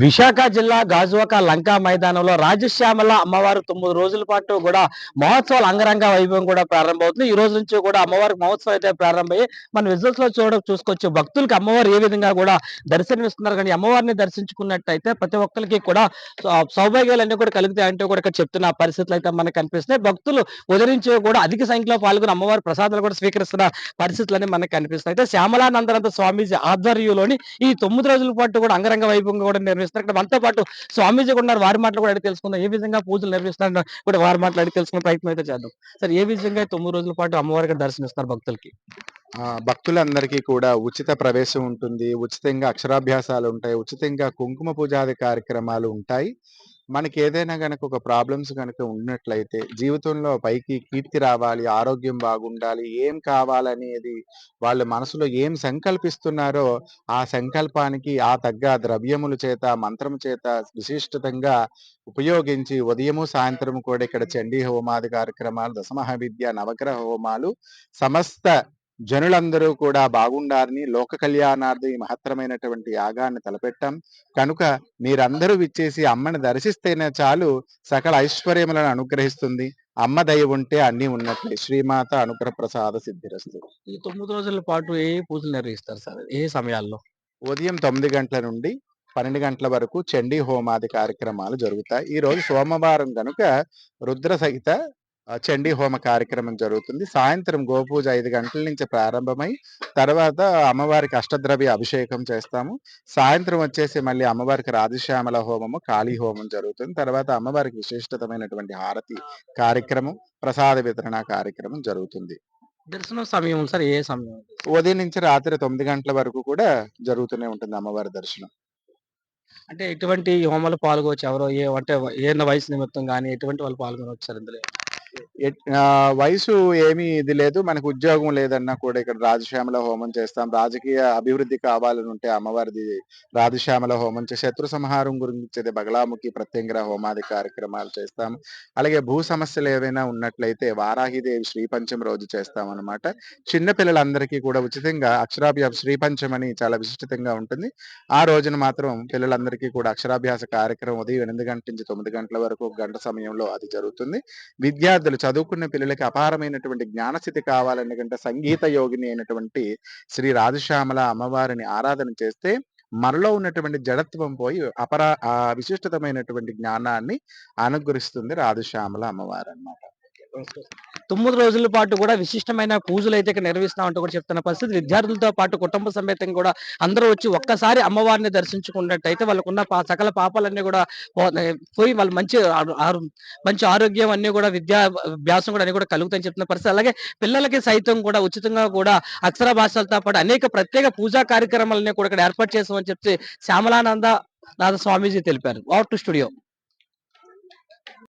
విశాఖ జిల్లా గాజువాక లంకా మైదానంలో రాజశ్యామల అమ్మవారు 9 రోజుల పాటు కూడా మహోత్సవాలు అంగరంగ వైభవం కూడా ప్రారంభమవుతుంది. ఈ రోజు నుంచి కూడా అమ్మవారికి మహోత్సవం అయితే ప్రారంభమయ్యి మన విజువల్స్ లో చూసుకోవచ్చు. భక్తులకు అమ్మవారు ఏ విధంగా కూడా దర్శనమిస్తున్నారు. కానీ అమ్మవారిని దర్శించుకున్నట్టయితే ప్రతి ఒక్కరికి కూడా సౌభాగ్యాలన్నీ కూడా కలుగుతాయి అంటూ కూడా ఇక్కడ చెప్తున్న పరిస్థితులు అయితే మనకు కనిపిస్తున్నాయి. భక్తులు ఉదరించి కూడా అధిక సంఖ్యలో పాల్గొని అమ్మవారి ప్రసాదాలు కూడా స్వీకరిస్తున్న పరిస్థితులన్నీ మనకు కనిపిస్తున్నాయి. అయితే శ్యామలానందనంత స్వామీజీ ఆధ్వర్యంలోని ఈ 9 రోజుల పాటు కూడా అంగరంగ వైభవంగా కూడా నిర్వహిస్తారు. ఇక్కడ మనతో పాటు స్వామీజీ కూడా ఉన్నారు. వారి మాటలు కూడా అడిగి తెలుసుకుందాం. ఏ విధంగా పూజలు నిర్వహిస్తున్నారు కూడా వారి మాటలు అడిగి తెలుసుకునే ప్రయత్నం అయితే చేద్దాం. సార్, ఏ విధంగా 9 రోజుల పాటు అమ్మవారికి దర్శనమిస్తున్నారు భక్తులకి? భక్తులందరికీ కూడా ఉచిత ప్రవేశం ఉంటుంది. ఉచితంగా అక్షరాభ్యాసాలు ఉంటాయి. ఉచితంగా కుంకుమ పూజాది కార్యక్రమాలు ఉంటాయి. మనకేదైనా గనక ఒక ప్రాబ్లమ్స్ గనక ఉన్నట్లయితే, జీవితంలో పైకి కీర్తి రావాలి, ఆరోగ్యం బాగుండాలి, ఏం కావాలనేది వాళ్ళు మనసులో ఏం సంకల్పిస్తున్నారో, ఆ సంకల్పానికి ఆ తగ్గ ద్రవ్యముల చేత, మంత్రము చేత విశిష్టతంగా ఉపయోగించి ఉదయము, సాయంత్రము కూడా ఇక్కడ చండీ హోమాది కార్యక్రమాలు, దశమహావిద్య, నవగ్రహ హోమాలు సమస్త జనులందరూ కూడా బాగుండాలని లోక కళ్యాణార్థం ఈ మహత్తరమైనటువంటి యాగాన్ని తలపెట్టాం. కనుక మీరందరూ విచ్చేసి అమ్మని దర్శిస్తేనే చాలు సకల ఐశ్వర్యములను అనుగ్రహిస్తుంది. అమ్మ దయ ఉంటే అన్ని ఉన్నట్లే. శ్రీమాత అనుగ్రహ ప్రసాద సిద్ధిరస్తు. ఈ 9 రోజుల పాటు ఏ పూజలు నిర్వహిస్తారు సార్? ఏ సమయాల్లో? ఉదయం 9 గంటల నుండి 12 గంటల వరకు చండీ హోమాది కార్యక్రమాలు జరుగుతాయి. ఈ రోజు సోమవారం గనుక రుద్ర సహిత చండీ హోమ కార్యక్రమం జరుగుతుంది. సాయంత్రం గోపూజ 5 గంటల నుంచి ప్రారంభమై తర్వాత అమ్మవారికి అష్టద్రవ్య అభిషేకం చేస్తాము. సాయంత్రం వచ్చేసి మళ్ళీ అమ్మవారికి రాజశ్యామల హోమము, కాళీ హోమం జరుగుతుంది. తర్వాత అమ్మవారికి విశిష్టతమైనటువంటి హారతి కార్యక్రమం, ప్రసాద వితరణ కార్యక్రమం జరుగుతుంది. దర్శనం సమయం సార్ ఏ సమయం? ఉదయం నుంచి రాత్రి 9 గంటల వరకు కూడా జరుగుతూనే ఉంటుంది అమ్మవారి దర్శనం. అంటే ఎటువంటి హోమాలు పాల్గొవచ్చు ఎవరో? అంటే ఏదైనా వయసు నిమిత్తం గానీ ఎటువంటి వాళ్ళు పాల్గొనవచ్చు సార్ ఇందులో? వయసు ఏమీ ఇది లేదు. మనకు ఉద్యోగం లేదన్నా కూడా ఇక్కడ రాజశ్యామల హోమం చేస్తాం. రాజకీయ అభివృద్ధి కావాలనుంటే అమ్మవారిది రాజశ్యామల హోమం శత్రు సంహారం గురించి బగలాముఖి ప్రత్యంగిర హోమాది కార్యక్రమాలు చేస్తాము. అలాగే భూ సమస్యలు ఏవైనా ఉన్నట్లయితే వారాహిదేవి శ్రీపంచం రోజు చేస్తామన్నమాట. చిన్న పిల్లలందరికీ కూడా ఉచితంగా శ్రీపంచం అని చాలా విశిష్టంగా ఉంటుంది. ఆ రోజున మాత్రం పిల్లలందరికీ కూడా అక్షరాభ్యాస కార్యక్రమం ఉదయం 8 గంటల నుంచి 9 గంటల వరకు 1 గంట సమయంలో అది జరుగుతుంది. విద్యార్థులు చదువుకున్న పిల్లలకి అపారమైనటువంటి జ్ఞానస్థితి కావాలనుకుంటే సంగీత యోగిని అయినటువంటి శ్రీ రాజశ్యామల అమ్మవారిని ఆరాధన చేస్తే మనలో ఉన్నటువంటి జడత్వం పోయి విశిష్టతమైనటువంటి జ్ఞానాన్ని అనుగ్రహిస్తుంది రాజశ్యామల అమ్మవారు అన్నమాట. 9 రోజుల పాటు కూడా విశిష్టమైన పూజలు అయితే ఇక్కడ నిర్వహిస్తామంటూ కూడా చెప్తున్న పరిస్థితి. విద్యార్థులతో పాటు కుటుంబ సమేతంగా కూడా అందరూ వచ్చి ఒక్కసారి అమ్మవారిని దర్శించుకున్నట్టయితే వాళ్ళకున్న సకల పాపాలన్నీ కూడా పోయి వాళ్ళు మంచి ఆరోగ్యం అన్ని కూడా అభ్యాసం కూడా అన్ని కూడా కలుగుతాయని చెప్తున్న పరిస్థితి. అలాగే పిల్లలకి సైతం కూడా ఉచితంగా కూడా అక్షర భాషలతో పాటు అనేక ప్రత్యేక పూజా కార్యక్రమాలన్నీ కూడా ఇక్కడ ఏర్పాటు చేస్తామని చెప్పి శ్యామలానంద నాథ స్వామీజీ తెలిపారు. Out to studio.